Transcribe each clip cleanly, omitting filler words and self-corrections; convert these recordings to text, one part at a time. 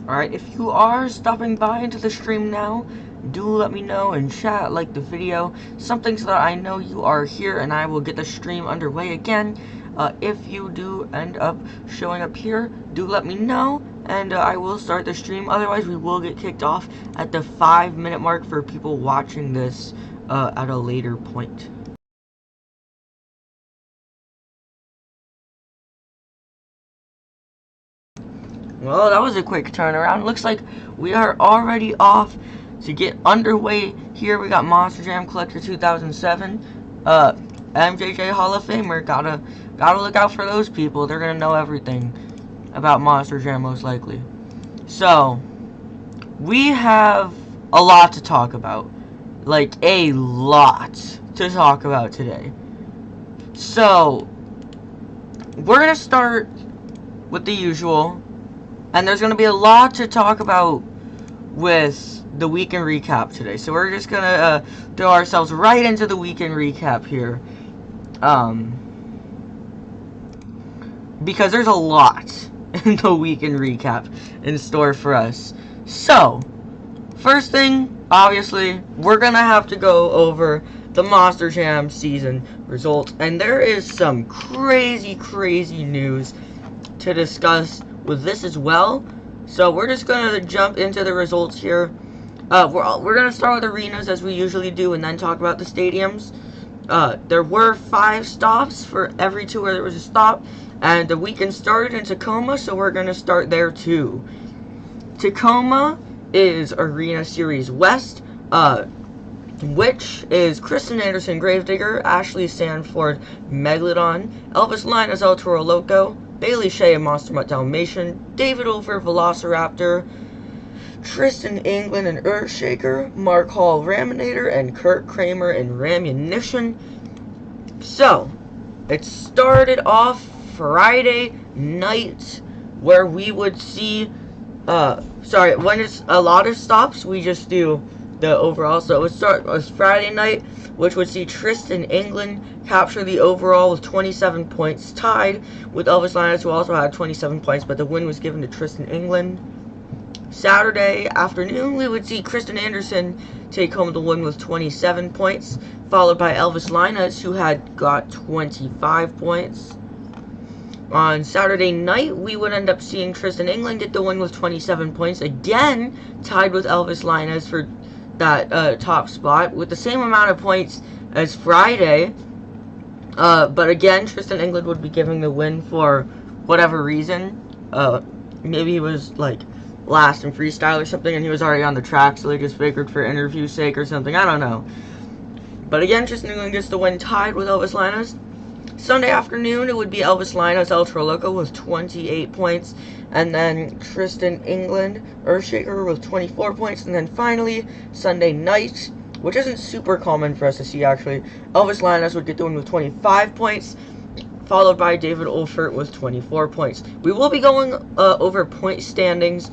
Alright, if you are stopping by into the stream now, do let me know in chat, like the video, something so that I know you are here and I will get the stream underway again. If you do end up showing up here, do let me know, and I will start the stream. Otherwise, we will get kicked off at the 5-minute mark for people watching this at a later point. Well, that was a quick turnaround. Looks like we are already off to get underway here. We got Monster Jam Collector 2007, MJJ Hall of Famer. Gotta look out for those people. They're gonna know everything about Monster Jam most likely. So we have a lot to talk about, like a lot to talk about today. So we're gonna start with the usual. And there's going to be a lot to talk about with the weekend recap today. So we're just going to throw ourselves right into the weekend recap here. Because there's a lot in the weekend recap in store for us. So, first thing, obviously, we're going to have to go over the Monster Jam season results. And there is some crazy news to discuss with this as well. So we're just gonna jump into the results here. We're gonna start with arenas as we usually do, and then talk about the stadiums. There were 5 stops for every 2 where there was a stop, and the weekend started in Tacoma, so we're gonna start there too. Tacoma is Arena Series West, which is Kristen Anderson Gravedigger, Ashley Sanford Megalodon, Elvis Linus El Toro Loco, Bailey Shea and Monster Mutt Dalmatian, David Over Velociraptor, Tristan England and Earthshaker, Mark Hall Raminator, and Kurt Kramer and Rammunition. So, it started off Friday night, where we would see, when it's a lot of stops, we just do the overall. So it was Friday night, which would see Tristan England capture the overall with 27 points, tied with Elvis Linus, who also had 27 points, but the win was given to Tristan England. Saturday afternoon, we would see Kristen Anderson take home the win with 27 points, followed by Elvis Linus, who had got 25 points. On Saturday night, we would end up seeing Tristan England get the win with 27 points, again tied with Elvis Linus for that top spot with the same amount of points as Friday. But again, Tristan England would be giving the win for whatever reason. Maybe he was like last in freestyle or something and he was already on the track, so they just figured for interview sake or something. I don't know. But again, Tristan England gets the win tied with Elvis Linus. Sunday afternoon, it would be Elvis Linus El Toro Loco with 28 points. And then Tristan England, Earthshaker with 24 points. And then finally, Sunday night, which isn't super common for us to see actually, Elvis Linus would get the win with 25 points, followed by David Olfert with 24 points. We will be going over point standings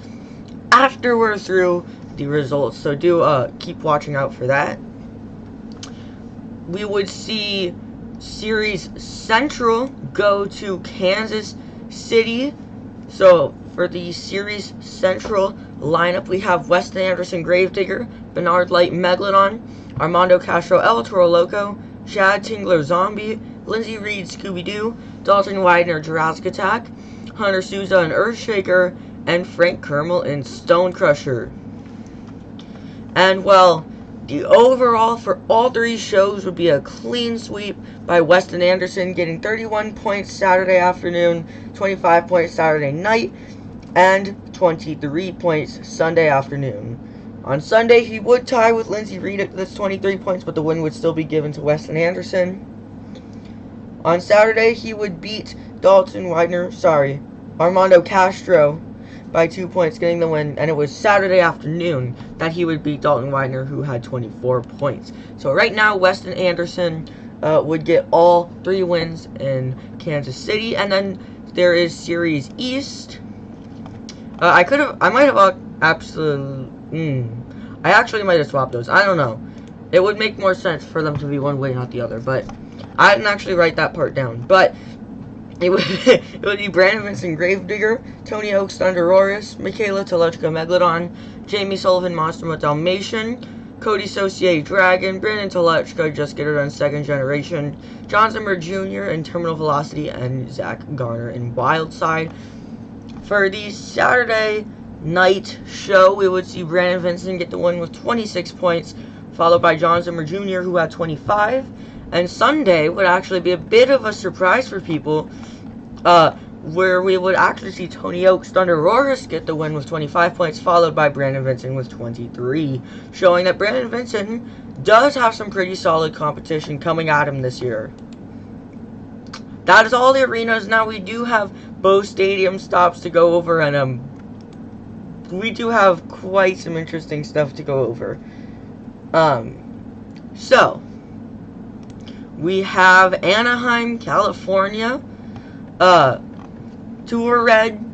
after we're through the results, so do keep watching out for that. We would see Series Central go to Kansas City. So for the Series Central lineup, we have Weston Anderson Gravedigger, Bernard Light Megalodon, Armando Castro El Toro Loco, Chad Tingler Zombie, Lindsey Reed Scooby-Doo, Dalton Widener Jurassic Attack, Hunter Souza and Earthshaker, and Frank Kermel and Stone Crusher. And well, the overall for all 3 shows would be a clean sweep by Weston Anderson, getting 31 points Saturday afternoon, 25 points Saturday night, and 23 points Sunday afternoon. On Sunday, he would tie with Lindsey Reed at this 23 points, but the win would still be given to Weston Anderson. On Saturday, he would beat Armando Castro by 2 points, getting the win, and it was Saturday afternoon that he would beat Dalton Widener, who had 24 points. So right now, Weston Anderson would get all 3 wins in Kansas City, and then there is Series East. I actually might have swapped those. I don't know. It would make more sense for them to be one way, not the other, but I didn't actually write that part down. But it would be Brandon Vincent Gravedigger, Tony Oaks Thunderoris, Michaela Telechka Megalodon, Jamie Sullivan Monster Mutt Dalmatian, Cody Saucier Dragon, Brandon Telechka Just Get It Done Second Generation, John Zimmer Jr. in Terminal Velocity, and Zach Garner in Wildside. For the Saturday night show, we would see Brandon Vincent get the win with 26 points, followed by John Zimmer Jr., who had 25. And Sunday would actually be a bit of a surprise for people, where we would actually see Tony Oaks Thunderoris get the win with 25 points, followed by Brandon Vincent with 23, showing that Brandon Vincent does have some pretty solid competition coming at him this year. That is all the arenas. Now we do have both stadium stops to go over, and we do have quite some interesting stuff to go over. So we have Anaheim, California, Tour Red,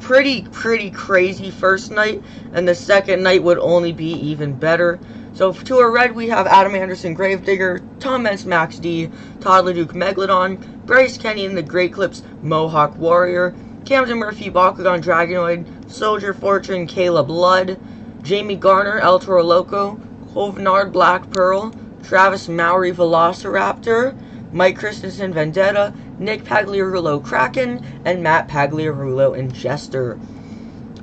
pretty crazy first night, and the second night would only be even better. So for Tour Red, we have Adam Anderson Gravedigger, Tom Meents Max D, Todd LeDuc Megalodon, Bryce Kenny and the Great Clips Mohawk Warrior, Camden Murphy Bakugan Dragonoid, Soldier Fortune Caleb Blood, Jamie Garner El Toro Loco, Hovnard Black Pearl, Travis Mowry Velociraptor, Mike Christensen Vendetta, Nick Pagliarulo Kraken, and Matt Pagliarulo and Jester.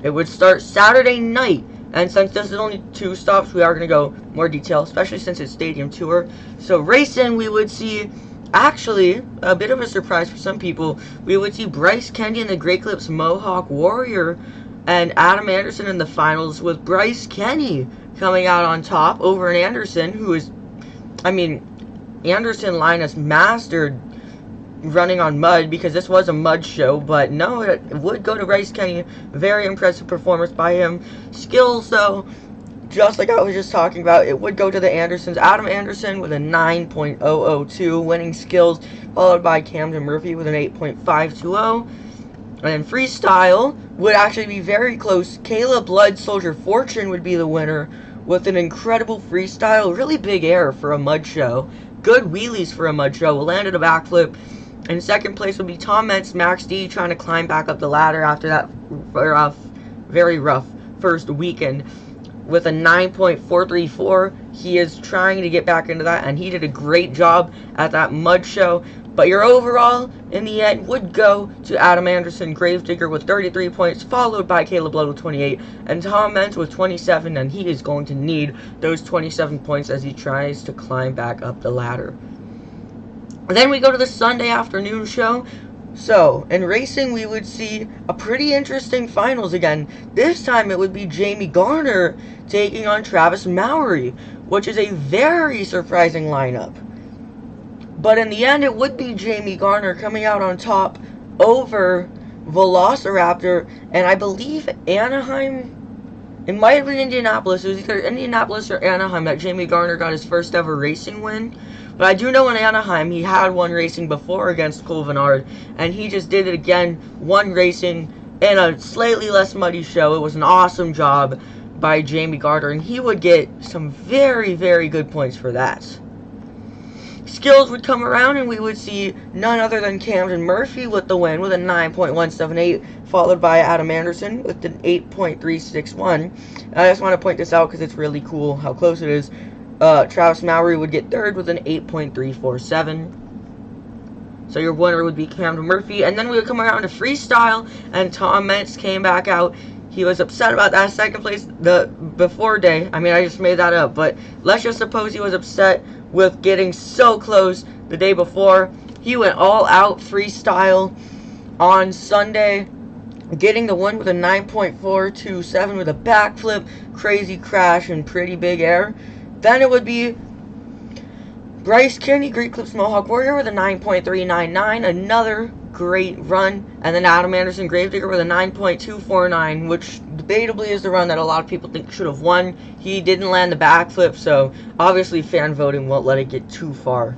It would start Saturday night, and since this is only 2 stops, we are going to go more detail, especially since it's Stadium Tour. So racing, we would see, actually, a bit of a surprise for some people, we would see Bryce Kenny and the Great Clips Mohawk Warrior and Adam Anderson in the finals, with Bryce Kenny coming out on top over an Anderson who is, Anderson Linus mastered running on mud, because this was a mud show, but no, it would go to Bryce Kenny. Very impressive performance by him. Skills, though, just like I was just talking about, it would go to the Andersons. Adam Anderson with a 9.002 winning skills, followed by Camden Murphy with an 8.520. And freestyle would actually be very close. Caleb Blood Soldier Fortune would be the winner with an incredible freestyle, really big air for a mud show. Good wheelies for a mud show. Landed a backflip. In second place would be Tom Meents Max D, trying to climb back up the ladder after that very rough first weekend with a 9.434. He is trying to get back into that, and he did a great job at that mud show. But your overall, in the end, would go to Adam Anderson Gravedigger with 33 points, followed by Caleb Blood with 28, and Tom Meents with 27, and he is going to need those 27 points as he tries to climb back up the ladder. Then we go to the Sunday afternoon show. So, in racing, we would see a pretty interesting finals again. This time, it would be Jamie Garner taking on Travis Mowry, which is a very surprising lineup. But in the end, it would be Jamie Garner coming out on top over Velociraptor, and I believe Anaheim, it might have been Indianapolis. It was either Indianapolis or Anaheim that Jamie Garner got his first ever racing win. But I do know in Anaheim, he had won racing before against Cole Vennard, and he just did it again, won racing in a slightly less muddy show. It was an awesome job by Jamie Garner, and he would get some very good points for that. Skills would come around, and we would see none other than Camden Murphy with the win with a 9.178, followed by Adam Anderson with an 8.361. I just want to point this out because it's really cool how close it is. Travis Mowry would get third with an 8.347. So your winner would be Camden Murphy. And then we would come around to freestyle, and Tom Meents came back out. He was upset about that second place the before day. I just made that up, but let's just suppose he was upset with getting so close the day before. He went all out freestyle on Sunday, getting the win with a 9.427 with a backflip, crazy crash, and pretty big air. Then it would be Bryce Kenny, Great Clips Mohawk Warrior with a 9.399, another great run. And then Adam Anderson Gravedigger with a 9.249, which debatably is the run that a lot of people think should have won. He didn't land the backflip, so obviously fan voting won't let it get too far.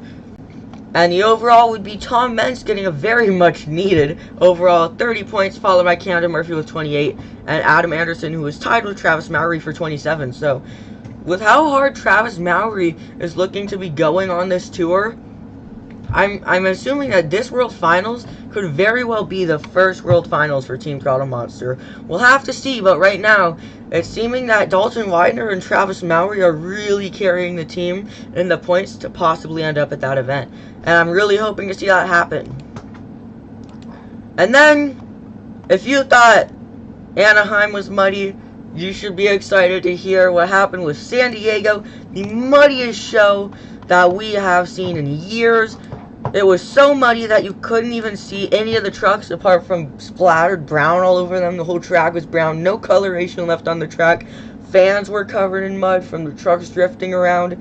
And the overall would be Tom Meents getting a very much needed overall 30 points, followed by Camden Murphy with 28, and Adam Anderson, who was tied with Travis Mowry for 27. So with how hard Travis Mowry is looking to be going on this tour, I'm assuming that this World Finals could very well be the first World Finals for Team Throttle Monster. We'll have to see, but right now, it's seeming that Dalton Widener and Travis Mowry are really carrying the team in the points to possibly end up at that event. And I'm really hoping to see that happen. And then, if you thought Anaheim was muddy, you should be excited to hear what happened with San Diego, the muddiest show that we have seen in years. It was so muddy that you couldn't even see any of the trucks apart from splattered brown all over them. The whole track was brown, no coloration left on the track. Fans were covered in mud from the trucks drifting around.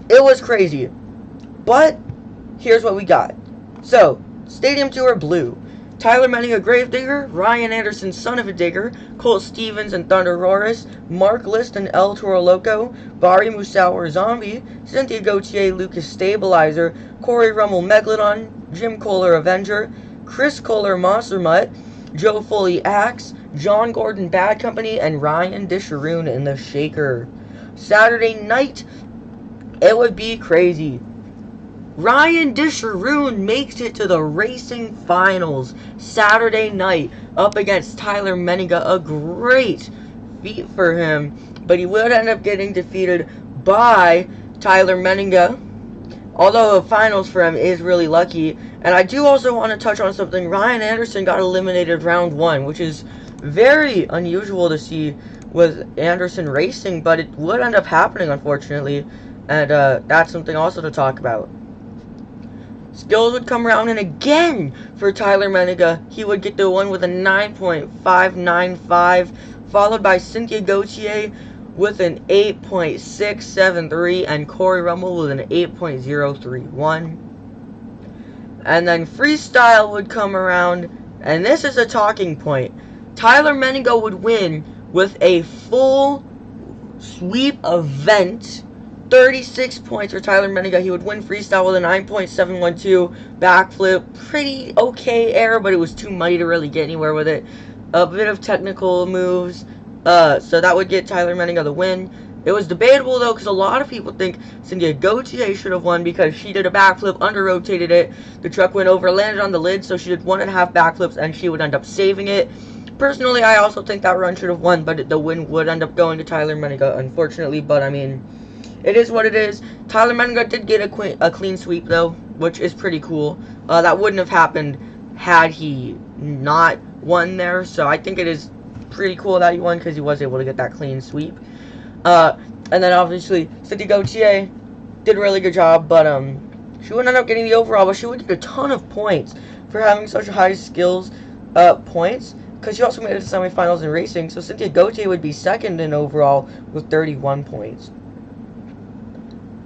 It was crazy. But here's what we got. So, Stadium Tour Blue. Tyler Menninga, Gravedigger, Ryan Anderson, Son of a Digger, Colt Stevens and Thunder Roris, Mark List and El Toro Loco, Bari Musauer Zombie, Cynthia Gauthier, Lucas Stabilizer, Corey Rummel Megalodon, Jim Kohler Avenger, Chris Kohler Monster Mutt, Joe Foley Axe, John Gordon Bad Company, and Ryan Disharoon in the Shaker. Saturday night, it would be crazy. Ryan Disharoon makes it to the racing finals Saturday night up against Tyler Menninga. A great feat for him, but he would end up getting defeated by Tyler Menninga. Although the finals for him is really lucky. And I do also want to touch on something. Ryan Anderson got eliminated round 1, which is very unusual to see with Anderson racing, but it would end up happening, unfortunately. And that's something also to talk about. Skills would come around, and again, for Tyler Menninga, he would get the one with a 9.595, followed by Cynthia Gauthier with an 8.673, and Corey Rummel with an 8.031. And then freestyle would come around, and this is a talking point. Tyler Menninga would win with a full sweep event. 36 points for Tyler Menninga. He would win freestyle with a 9.712 backflip. Pretty okay air, but it was too muddy to really get anywhere with it. A bit of technical moves. So that would get Tyler Menninga the win. It was debatable, though, because a lot of people think Cynthia Gauthier should have won because she did a backflip, under-rotated it. The truck went over, landed on the lid, so she did 1.5 backflips, and she would end up saving it. Personally, I also think that run should have won, but the win would end up going to Tyler Menninga, unfortunately. But, I mean, it is what it is. Tyler Menninga did get a clean sweep, though, which is pretty cool. That wouldn't have happened had he not won there, so I think it is pretty cool that he won because he was able to get that clean sweep. And then, obviously, Cynthia Gauthier did a really good job, but she wouldn't end up getting the overall, but she would get a ton of points for having such high skills points, because she also made it to semifinals in racing, so Cynthia Gauthier would be second in overall with 31 points.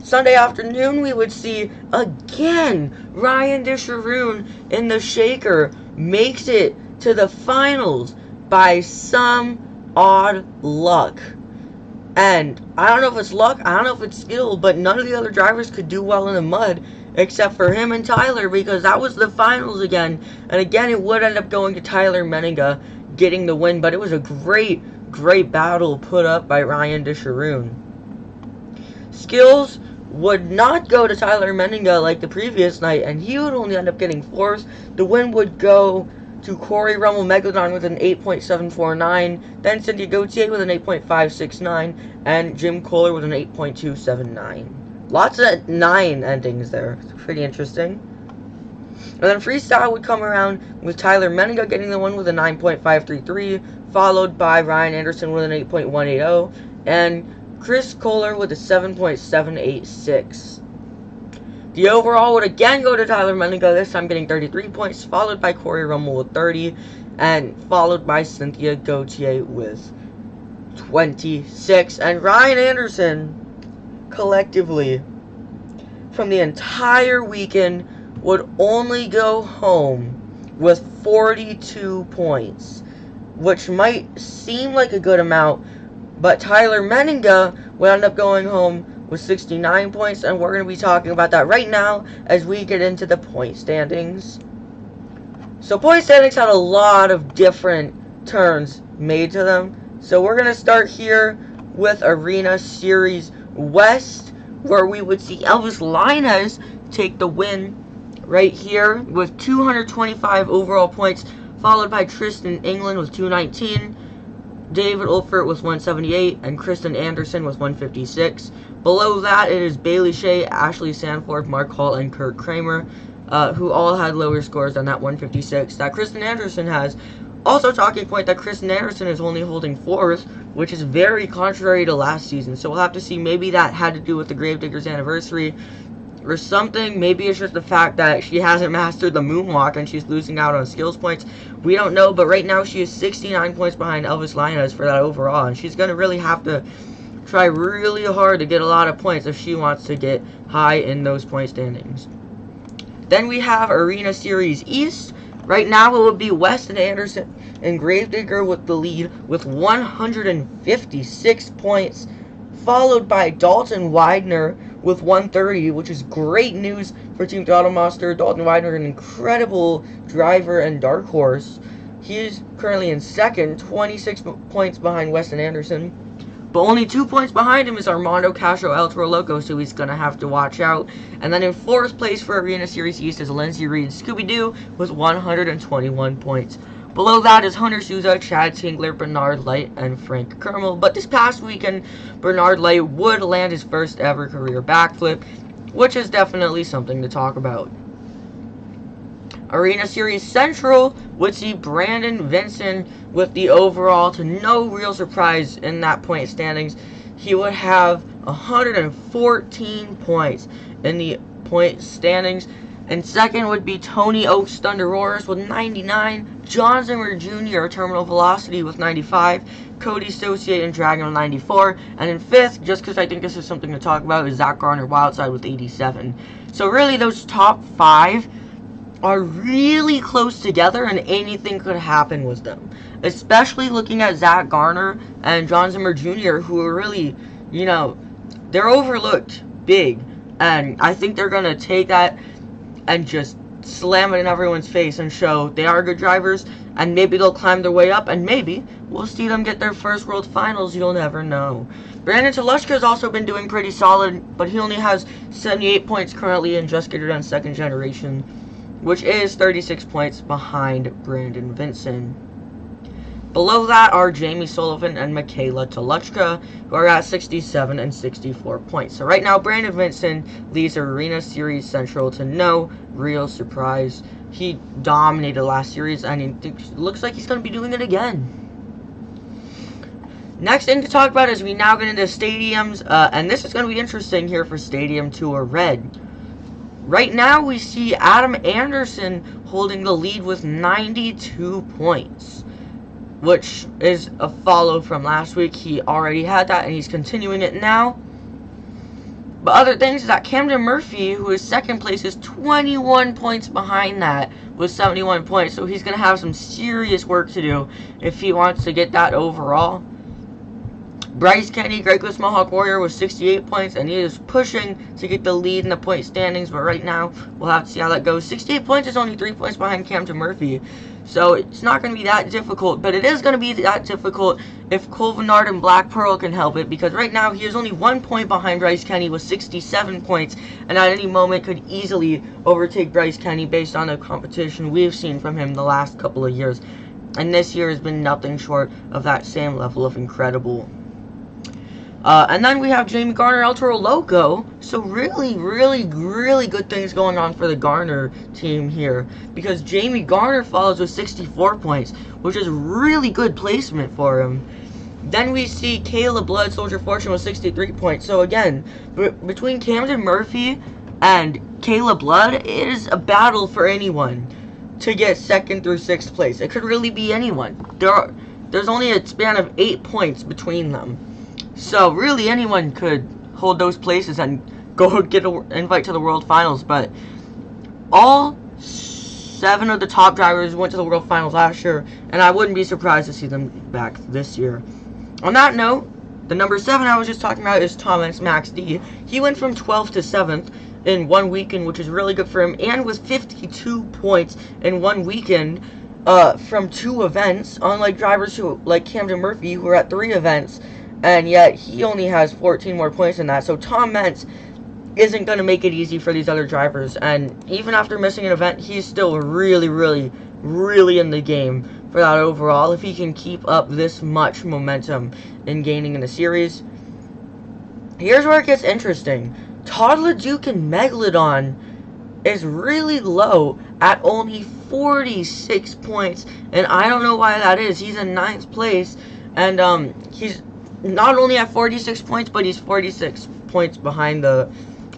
Sunday afternoon, we would see, again, Ryan Disharoon in the Shaker makes it to the finals by some odd luck. And I don't know if it's luck, I don't know if it's skill, but none of the other drivers could do well in the mud except for him and Tyler, because that was the finals again. And again, it would end up going to Tyler Menninga getting the win, but it was a great battle put up by Ryan Disharoon. Skills would not go to Tyler Menninga like the previous night, and he would only end up getting 4th. The win would go to Corey Rummel Megalodon with an 8.749, then Cynthia Gauthier with an 8.569, and Jim Kohler with an 8.279. Lots of 9 endings there. It's pretty interesting. And then freestyle would come around with Tyler Menninga getting the one with a 9.533, followed by Ryan Anderson with an 8.180, and Chris Kohler with a 7.786. The overall would again go to Tyler Menninga, this time getting 33 points, followed by Corey Rummel with 30, and followed by Cynthia Gauthier with 26. And Ryan Anderson, collectively, from the entire weekend, would only go home with 42 points, which might seem like a good amount, but Tyler Menninga would end up going home with 69 points, and we're going to be talking about that right now as we get into the point standings. So point standings had a lot of different turns made to them. So we're going to start here with Arena Series West, where we would see Elvis Lainez take the win right here with 225 overall points, followed by Tristan England with 219, David Ulfert with 178, and Kristen Anderson with 156. Below that, it is Bailey Shea, Ashley Sanford, Mark Hall, and Kurt Kramer, who all had lower scores than that 156 that Kristen Anderson has. Also talking point that Kristen Anderson is only holding 4th, which is very contrary to last season. So we'll have to see, maybe that had to do with the Gravedigger's anniversary or something. Maybe it's just the fact that she hasn't mastered the moonwalk and she's losing out on skills points. We don't know, but right now she is 69 points behind Elvis Linus for that overall, and she's going to really have to try really hard to get a lot of points if she wants to get high in those point standings. Then we have Arena Series East. Right now it would be Weston Anderson and Gravedigger with the lead with 156 points, followed by Dalton Widener with 130, which is great news for Team Automonster. Dalton Widener, an incredible driver and dark horse. He is currently in second, 26 points behind Weston Anderson. But only 2 points behind him is Armando Castro El Toro Loco, so he's going to have to watch out. And then in 4th place for Arena Series East is Lindsay Reed Scooby-Doo with 121 points. Below that is Hunter Souza, Chad Tingler, Bernard Light, and Frank Kermel. But this past weekend, Bernard Light would land his first ever career backflip, which is definitely something to talk about. Arena Series Central would see Brandon Vincent with the overall, to no real surprise in that point standings. He would have 114 points in the point standings. And second would be Tony Oaks Thunderoars with 99, John Zimmer Jr. Terminal Velocity with 95, Cody Associate and Dragon with 94, and in 5th, just because I think this is something to talk about, is Zach Garner Wildside with 87. So really those top 5 are really close together, and anything could happen with them. Especially looking at Zach Garner and John Zimmer Jr., who are really, you know, they're overlooked big. And I think they're going to take that and just slam it in everyone's face and show they are good drivers, and maybe they'll climb their way up, and maybe we'll see them get their first World Finals. You'll never know. Brandon Telushka has also been doing pretty solid, but he only has 78 points currently and just getting on second generation, which is 36 points behind Brandon Vincent. Below that are Jamie Sullivan and Michaela Telushka, who are at 67 and 64 points. So right now, Brandon Vincent leads Arena Series Central to no real surprise. He dominated last series, and it looks like he's going to be doing it again. Next thing to talk about is we now get into stadiums, and this is going to be interesting here for Stadium Tour Red. Right now, we see Adam Anderson holding the lead with 92 points, which is a follow from last week. He already had that, and he's continuing it now. But other things is that Camden Murphy, who is second place, is 21 points behind that with 71 points. So he's going to have some serious work to do if he wants to get that overall. Bryce Kenny, Gregless Mohawk Warrior, with 68 points, and he is pushing to get the lead in the point standings. But right now, we'll have to see how that goes. 68 points is only 3 points behind Camden Murphy. So it's not going to be that difficult, but it is going to be that difficult if Cole Vennard and Black Pearl can help it, because right now he is only 1 point behind Bryce Kenny with 67 points, and at any moment could easily overtake Bryce Kenny based on the competition we've seen from him the last couple of years. And this year has been nothing short of that same level of incredible. And then we have Jamie Garner, El Toro Loco. So really good things going on for the Garner team here, because Jamie Garner follows with 64 points, which is really good placement for him. Then we see Kayla Blood, Soldier Fortune, with 63 points. So again, between Camden Murphy and Kayla Blood, it is a battle for anyone to get 2nd through 6th place. It could really be anyone. There's only a span of 8 points between them. So really anyone could hold those places and go get an invite to the World Finals. But all 7 of the top drivers went to the World Finals last year, and I wouldn't be surprised to see them back this year. On that note, the number 7 I was just talking about is Thomas Max D. He went from 12th to 7th in 1 weekend, which is really good for him, and with 52 points in 1 weekend from 2 events, unlike drivers who, like Camden Murphy, who are at 3 events. And yet, he only has 14 more points than that. So, Tom Mentz isn't going to make it easy for these other drivers. And even after missing an event, he's still really, really, really in the game for that overall. If he can keep up this much momentum in gaining in the series. Here's where it gets interesting. Todd LeDuc and Megalodon is really low at only 46 points. And I don't know why that is. He's in 9th place. And he's not only at 46 points, but he's 46 points behind the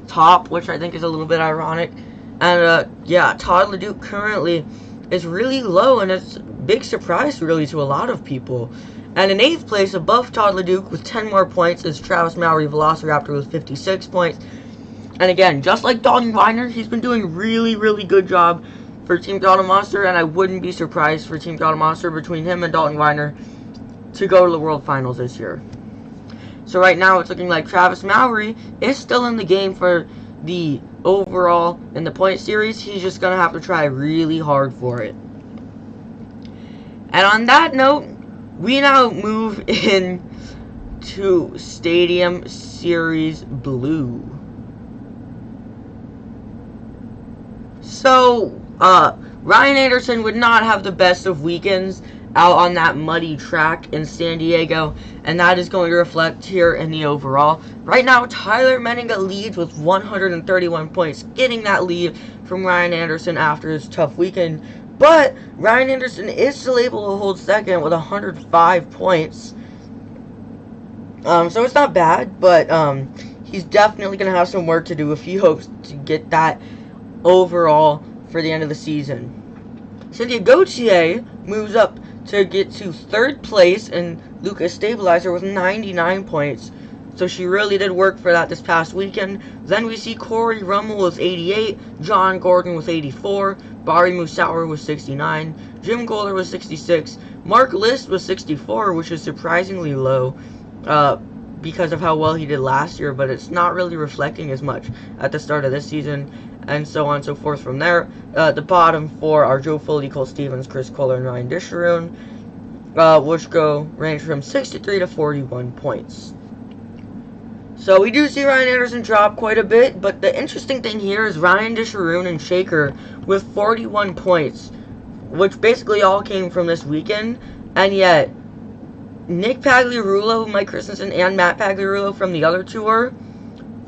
top, which I think is a little bit ironic. And yeah, Todd LeDuc currently is really low, and it's a big surprise really to a lot of people. And in 8th place, above Todd LeDuc with 10 more points, is Travis Mowry Velociraptor with 56 points. And again, just like Dalton Weiner, he's been doing really, really good job for Team Throttle Monster, and I wouldn't be surprised for Team Throttle Monster between him and Dalton Weiner to go to the World Finals this year. So right now, it's looking like Travis Mowry is still in the game for the overall in the point series. He's just going to have to try really hard for it. And on that note, we now move in to Stadium Series Blue. So, Ryan Anderson would not have the best of weekends out on that muddy track in San Diego, and that is going to reflect here in the overall. Right now, Tyler Menninga leads with 131 points, getting that lead from Ryan Anderson after his tough weekend. But Ryan Anderson is still able to hold second with 105 points. So it's not bad, but he's definitely going to have some work to do if he hopes to get that overall for the end of the season. Cynthia Gauthier moves up to get to 3rd place, and Lucas Stabilizer with 99 points. So she really did work for that this past weekend. Then we see Corey Rummel with 88, John Gordon with 84, Bari Musauer with 69, Jim Kohler with 66, Mark List with 64, which is surprisingly low because of how well he did last year, but it's not really reflecting as much at the start of this season, and so on and so forth from there. The bottom 4 are Joe Foley, Cole Stevens, Chris Kohler, and Ryan Disharoon, which range from 63 to 41 points. So we do see Ryan Anderson drop quite a bit, but the interesting thing here is Ryan Disharoon and Shaker with 41 points, which basically all came from this weekend, and yet Nick Pagliarulo, Mike Christensen, and Matt Pagliarulo from the other tour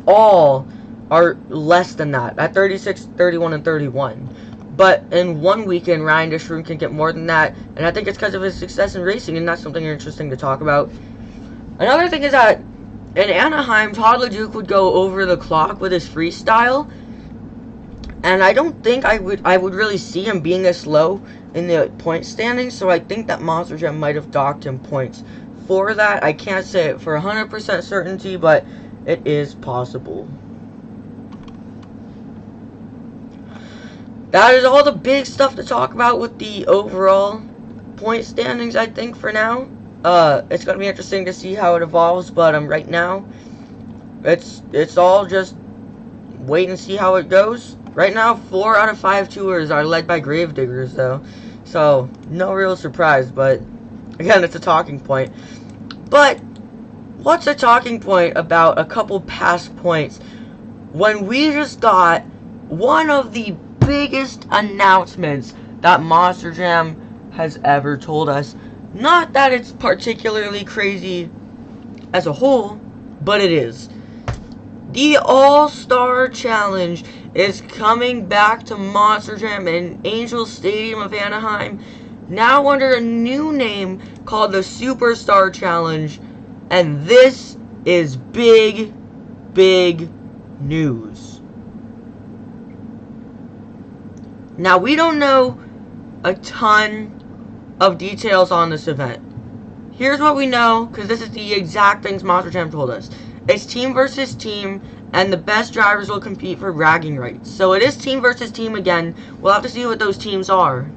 all are less than that, at 36, 31, and 31. But in one weekend, Ryan Disharoon can get more than that, and I think it's because of his success in racing, and that's something interesting to talk about. Another thing is that in Anaheim, Todd LeDuc would go over the clock with his freestyle, and I don't think I would really see him being this low in the point standings, so I think that Monster Jam might have docked him points for that. I can't say it for 100% certainty, but it is possible. That is all the big stuff to talk about with the overall point standings, I think, for now. It's going to be interesting to see how it evolves, but right now, it's all just wait and see how it goes. Right now, 4 out of 5 tours are led by Gravediggers, though. So, no real surprise, but again, it's a talking point. But, what's a talking point about a couple past points when we just got one of the biggest announcements that Monster Jam has ever told us? Not that it's particularly crazy as a whole, but it is. The All-Star Challenge is coming back to Monster Jam in Angel Stadium of Anaheim, now under a new name called the Superstar Challenge, and this is big, big news. Now, we don't know a ton of details on this event. Here's what we know, because this is the exact things Monster Jam told us. It's team versus team, and the best drivers will compete for bragging rights. So it is team versus team again. We'll have to see what those teams are.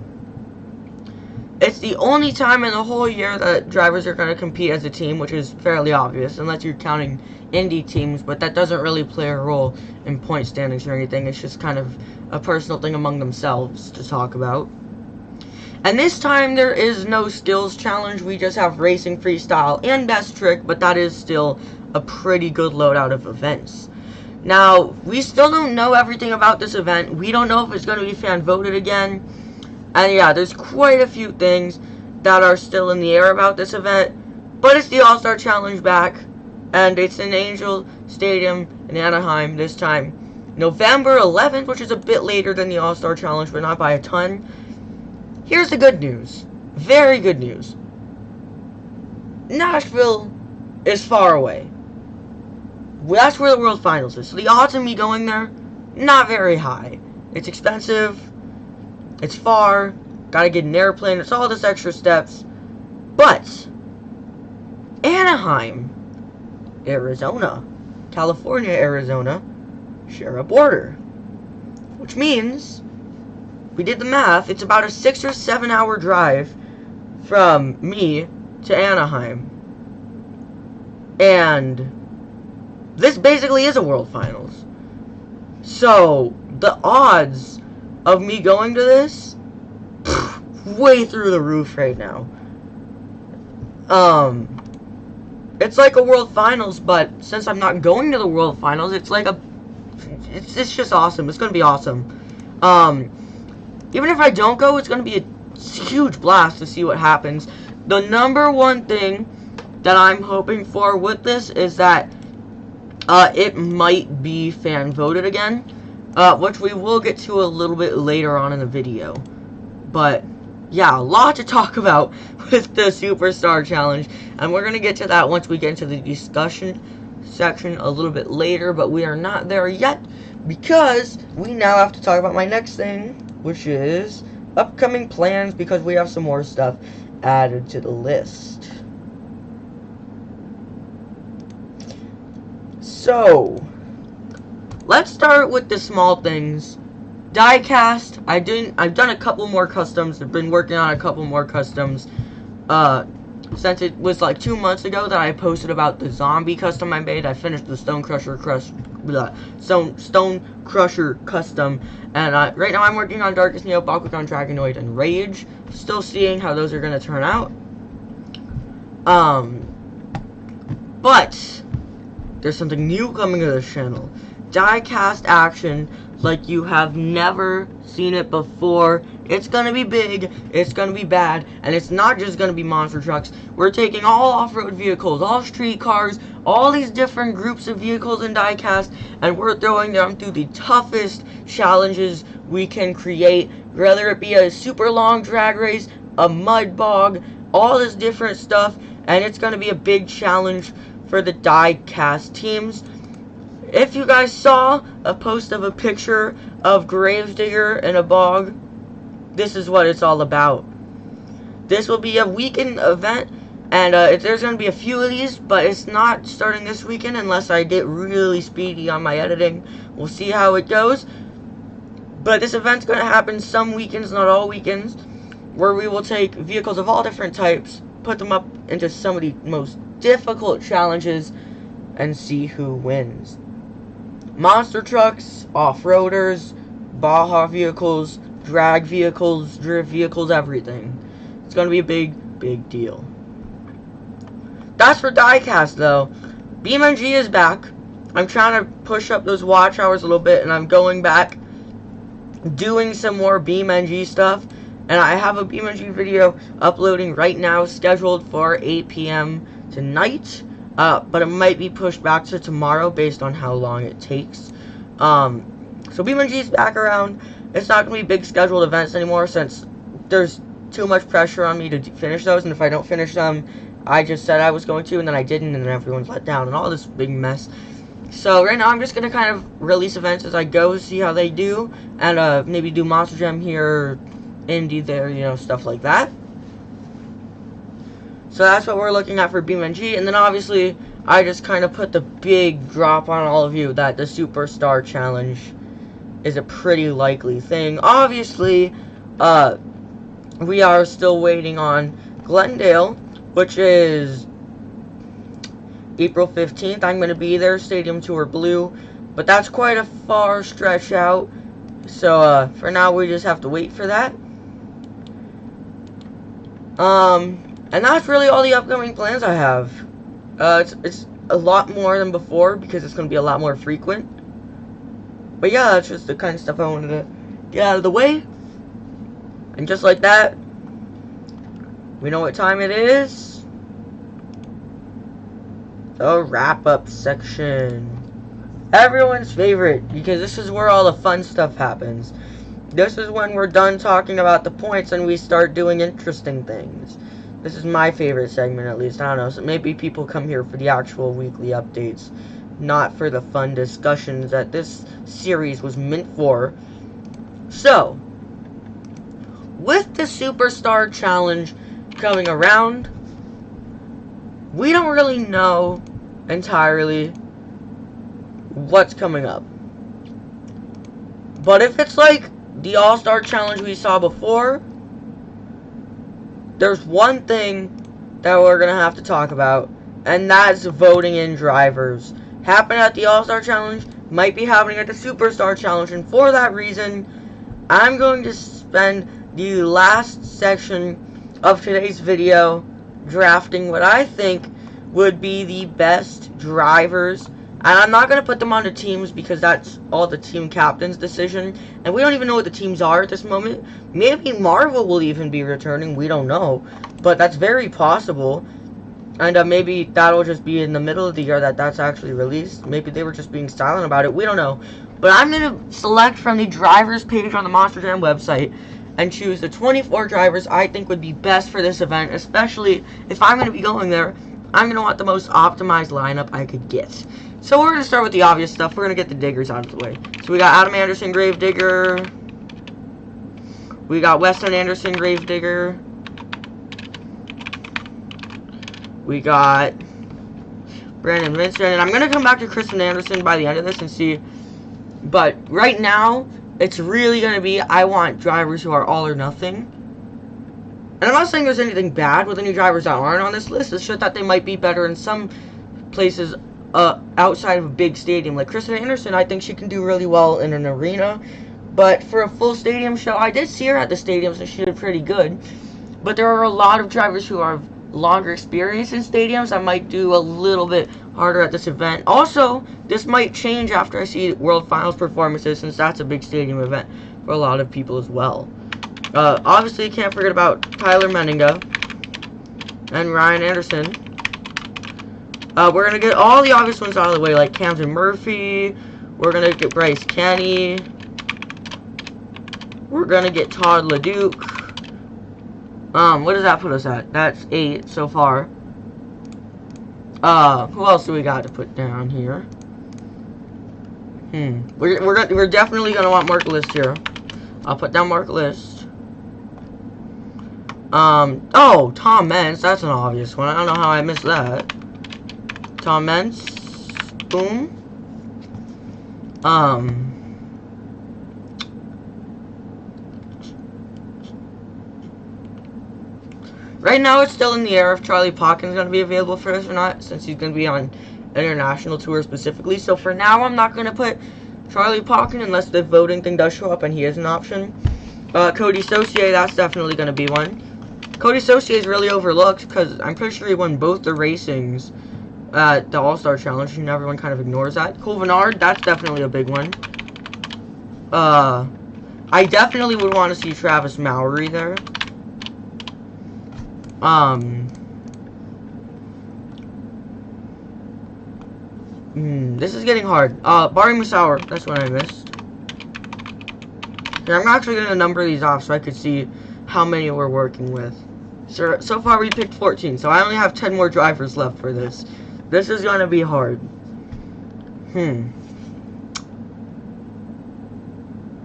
It's the only time in the whole year that drivers are going to compete as a team, which is fairly obvious, unless you're counting indie teams, but that doesn't really play a role in point standings or anything. It's just kind of a personal thing among themselves to talk about. And this time there is no skills challenge. We just have racing, freestyle, and best trick, but that is still a pretty good loadout of events. Now, we still don't know everything about this event. We don't know if it's going to be fan voted again. And yeah, there's quite a few things that are still in the air about this event. But it's the All-Star Challenge back. And it's in Angel Stadium in Anaheim this time. November 11th, which is a bit later than the All-Star Challenge, but not by a ton. Here's the good news. Very good news. Nashville is far away. That's where the World Finals is. So the odds of me going there, not very high. It's expensive. It's far. Gotta get an airplane. It's all this extra steps. But Anaheim, Arizona, California, Arizona share a border. Which means, we did the math, it's about a 6 or 7 hour drive from me to Anaheim. And this basically is a World Finals. So, the odds of me going to this, way through the roof right now. It's like a World Finals, but since I'm not going to the World Finals, it's like it's just awesome. It's gonna be awesome. Even if I don't go, it's gonna be a huge blast to see what happens. The number one thing that I'm hoping for with this is that it might be fan voted again, which we will get to a little bit later on in the video. But yeah, a lot to talk about with the Superstar Challenge, and we're gonna get to that once we get into the discussion section a little bit later, but we are not there yet because we now have to talk about my next thing, which is upcoming plans, because we have some more stuff added to the list. So, let's start with the small things. Diecast, I've done a couple more customs. I've been working on a couple more customs. Since it was like 2 months ago that I posted about the zombie custom I made. I finished the Stone Crusher custom, and right now I'm working on Darkest Neo, Bakugan, Dragonoid, and Rage. Still seeing how those are gonna turn out. But there's something new coming to this channel. Diecast action like you have never seen it before. It's gonna be big, it's gonna be bad, and it's not just gonna be monster trucks. We're taking all off-road vehicles, all street cars, all these different groups of vehicles in diecast, and we're throwing them through the toughest challenges we can create, whether it be a super long drag race, a mud bog, all this different stuff, and it's gonna be a big challenge for the diecast teams. If you guys saw a post of a picture of Gravedigger in a bog, this is what it's all about. This will be a weekend event, and there's going to be a few of these, but it's not starting this weekend unless I get really speedy on my editing. We'll see how it goes. But this event's going to happen some weekends, not all weekends, where we will take vehicles of all different types, put them up into some of the most difficult challenges, and see who wins. Monster trucks, off-roaders, Baja vehicles, drag vehicles, drift vehicles, everything. It's going to be a big, big deal. That's for diecast, though. BeamNG is back. I'm trying to push up those watch hours a little bit, and I'm going back, doing some more BeamNG stuff. And I have a BeamNG video uploading right now, scheduled for 8 p.m. tonight. But it might be pushed back to tomorrow based on how long it takes. So BeamNG is back around. It's not going to be big scheduled events anymore since there's too much pressure on me to finish those. And if I don't finish them, I just said I was going to, and then I didn't, and then everyone's let down, and all this big mess. So right now I'm just going to kind of release events as I go, see how they do, and maybe do Monster Jam here, Indie there, you know, stuff like that. So that's what we're looking at for BeamNG, and then obviously I just kind of put the big drop on all of you that the Superstar Challenge is a pretty likely thing. Obviously, we are still waiting on Glendale, which is April 15th. I'm going to be there, Stadium Tour Blue, but that's quite a far stretch out. So for now, we just have to wait for that. And that's really all the upcoming plans I have. It's a lot more than before because it's going to be a lot more frequent. But yeah, that's just the kind of stuff I wanted to get out of the way. And just like that, we know what time it is. The wrap-up section. Everyone's favorite, because this is where all the fun stuff happens. This is when we're done talking about the points and we start doing interesting things. This is my favorite segment, at least. I don't know. So maybe people come here for the actual weekly updates, not for the fun discussions that this series was meant for. So, with the Superstar Challenge coming around, we don't really know entirely what's coming up. But if it's like the All-Star Challenge we saw before, there's one thing that we're going to have to talk about, and that's voting in drivers. Happened at the All-Star Challenge, might be happening at the Superstar Challenge, and for that reason, I'm going to spend the last section of today's video drafting what I think would be the best drivers. And I'm not going to put them onto teams because that's all the team captain's decision. And we don't even know what the teams are at this moment. Maybe Marvel will even be returning. We don't know. But that's very possible. And maybe that'll just be in the middle of the year that's actually released. Maybe they were just being silent about it. We don't know. But I'm going to select from the drivers page on the Monster Jam website and choose the 24 drivers I think would be best for this event. Especially if I'm going to be going there, I'm going to want the most optimized lineup I could get. So we're going to start with the obvious stuff. We're going to get the diggers out of the way. So we got Adam Anderson, Gravedigger. We got Weston Anderson, Gravedigger. We got Brandon Vincent. And I'm going to come back to Kristen Anderson by the end of this and see. But right now, it's really going to be, I want drivers who are all or nothing. And I'm not saying there's anything bad with any drivers that aren't on this list. It's just that they might be better in some places outside of a big stadium. Like Kristen Anderson, I think she can do really well in an arena. But for a full stadium show, I did see her at the stadiums and she did pretty good. But there are a lot of drivers who have longer experience in stadiums that might do a little bit harder at this event. Also, this might change after I see World Finals performances, since that's a big stadium event for a lot of people as well. Obviously, can't forget about Tyler Menninga and Ryan Anderson. We're going to get all the obvious ones out of the way, like Camden Murphy. We're going to get Bryce Kenny. We're going to get Todd LeDuc. What does that put us at? That's 8 so far. Who else do we got to put down here? We're definitely going to want Mark List here. I'll put down Mark List. Oh, Tom Meents. That's an obvious one. I don't know how I missed that. Tom Meents. Boom. Right now, it's still in the air if Charlie Pauken's going to be available for us or not, since he's going to be on international tour specifically. So for now, I'm not going to put Charlie Pauken unless the voting thing does show up and he is an option. Cody Saucier, that's definitely going to be one. Cody Saucier is really overlooked because I'm pretty sure he won both the racings at the All-Star Challenge, and everyone kind of ignores that. Cole Vennard, that's definitely a big one. I definitely would want to see Travis Mowry there. This is getting hard. Barry Musauer, that's what I missed. And I'm actually going to number these off so I could see how many we're working with. So far we picked 14, so I only have 10 more drivers left for this. This is going to be hard.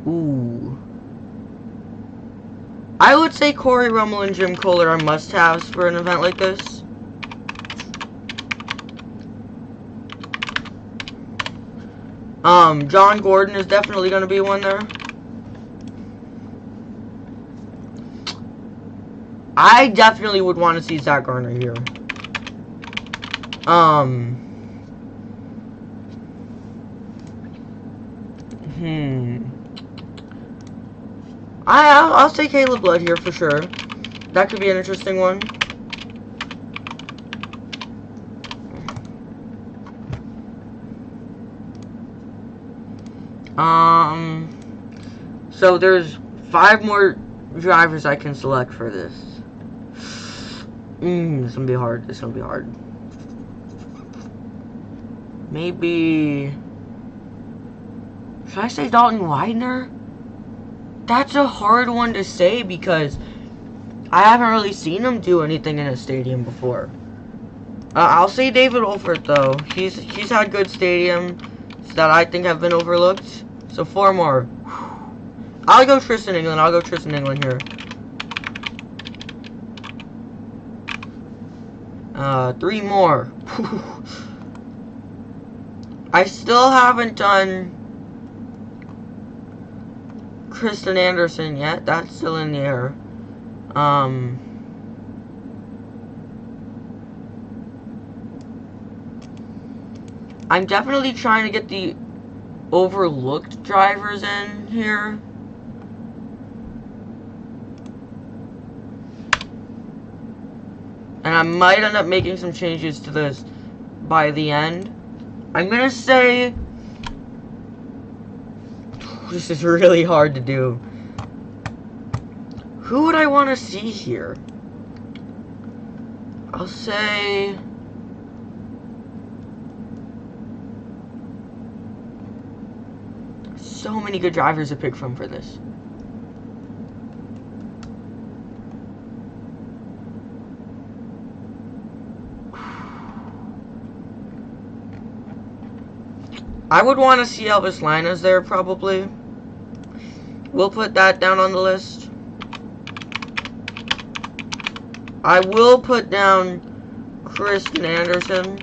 Ooh. I would say Corey Rummel and Jim Kohler are must-haves for an event like this. John Gordon is definitely going to be one there. I definitely would want to see Zach Garner here. I'll say Caleb Blood here for sure. That could be an interesting one. So there's 5 more drivers I can select for this. It's gonna be hard. It's gonna be hard. Maybe... Should I say Dalton Widener? That's a hard one to say because I haven't really seen him do anything in a stadium before. I'll say David Wolfert though. He's had good stadiums that I think have been overlooked. So 4 more. I'll go Tristan England. I'll go Tristan England here. 3 more. I still haven't done Kristen Anderson yet. That's still in the air. I'm definitely trying to get the overlooked drivers in here. And I might end up making some changes to this by the end. I'm gonna say... This is really hard to do. Who would I want to see here? I'll say... So many good drivers to pick from for this. I would want to see Elvis Linas there, probably. We'll put that down on the list. I will put down Kristen Anderson.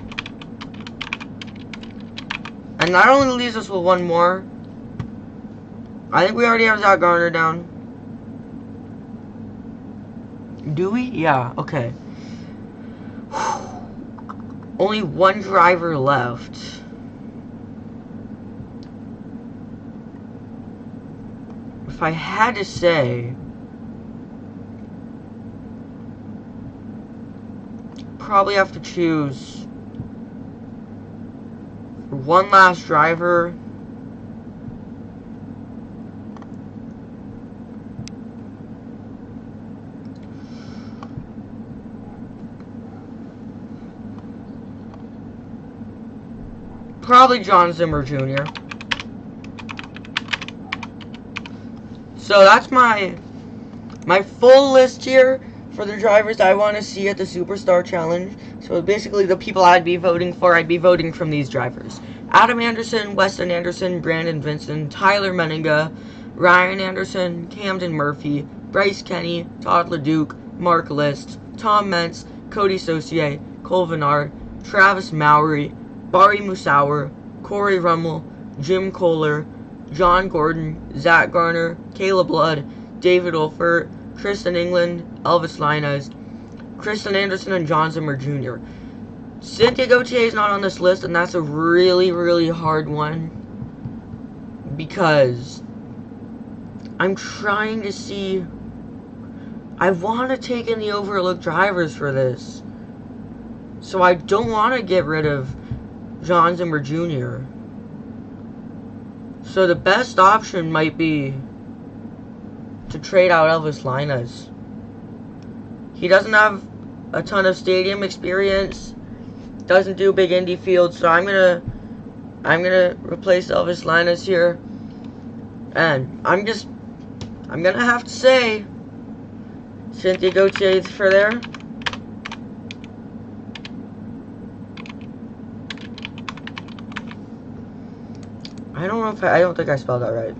And that only leaves us with 1 more. I think we already have Zach Garner down. Do we? Yeah, okay. Only 1 driver left. If I had to say, probably have to choose one last driver. Probably John Zimmer Jr. So that's my full list here for the drivers I want to see at the Superstar Challenge. So basically the people I'd be voting for, I'd be voting from these drivers. Adam Anderson, Weston Anderson, Brandon Vincent, Tyler Menninga, Ryan Anderson, Camden Murphy, Bryce Kenny, Todd LeDuc, Mark List, Tom Mentz, Cody Saucier, Cole Vennard, Travis Mowry, Bari Musauer, Corey Rummel, Jim Kohler, John Gordon, Zach Garner, Caleb Blood, David Wolfert, Kristen England, Elvis Linas, Kristen Anderson, and John Zimmer Jr. Cynthia Gauthier is not on this list, and that's a really, really hard one. Because I'm trying to see... I want to take in the overlooked drivers for this. So I don't want to get rid of John Zimmer Jr. So the best option might be to trade out Elvis Linas. He doesn't have a ton of stadium experience, doesn't do big indie fields, so I'm gonna replace Elvis Linas here. And I'm gonna have to say Cynthia Gauthier for there. I don't know if I don't think I spelled that right.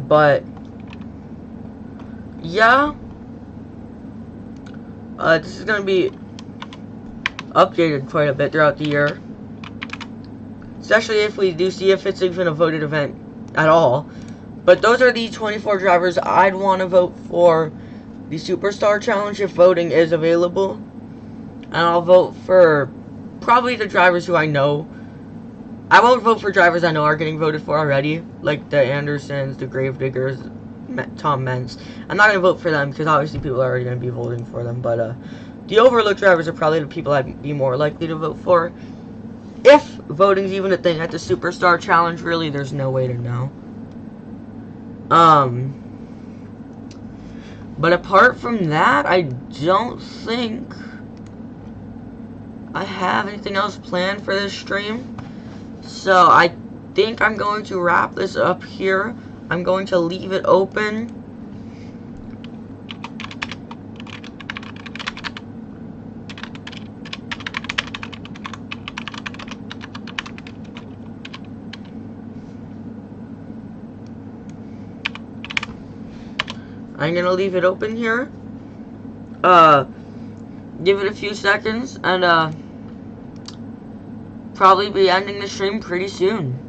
But yeah, this is gonna be updated quite a bit throughout the year, especially if we do see if it's even a voted event at all. But those are the 24 drivers I'd want to vote for the Superstar Challenge if voting is available, and I'll vote for probably the drivers who I know. I won't vote for drivers I know are getting voted for already, like the Andersons, the Gravediggers, Tom Mentz. I'm not going to vote for them because obviously people are already going to be voting for them, but the overlooked drivers are probably the people I'd be more likely to vote for. if voting's even a thing at the Superstar Challenge. Really, there's no way to know. But apart from that, I don't think I have anything else planned for this stream. So I think I'm going to wrap this up here. I'm going to leave it open. I'm gonna leave it open here. Give it a few seconds and probably be ending the stream pretty soon.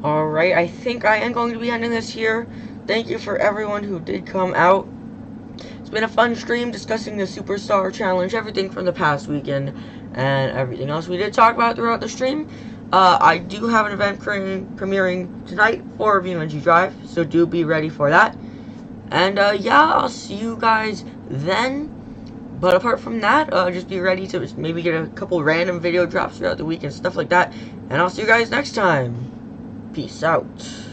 Alright, I think I am going to be ending this here. Thank you for everyone who did come out. It's been a fun stream discussing the Superstar Challenge, everything from the past weekend, and everything else we did talk about throughout the stream. I do have an event premiering tonight for BeamNG Drive, so do be ready for that. And yeah, I'll see you guys then. But apart from that, just be ready to maybe get a couple random video drops throughout the week and stuff like that. And I'll see you guys next time. Peace out.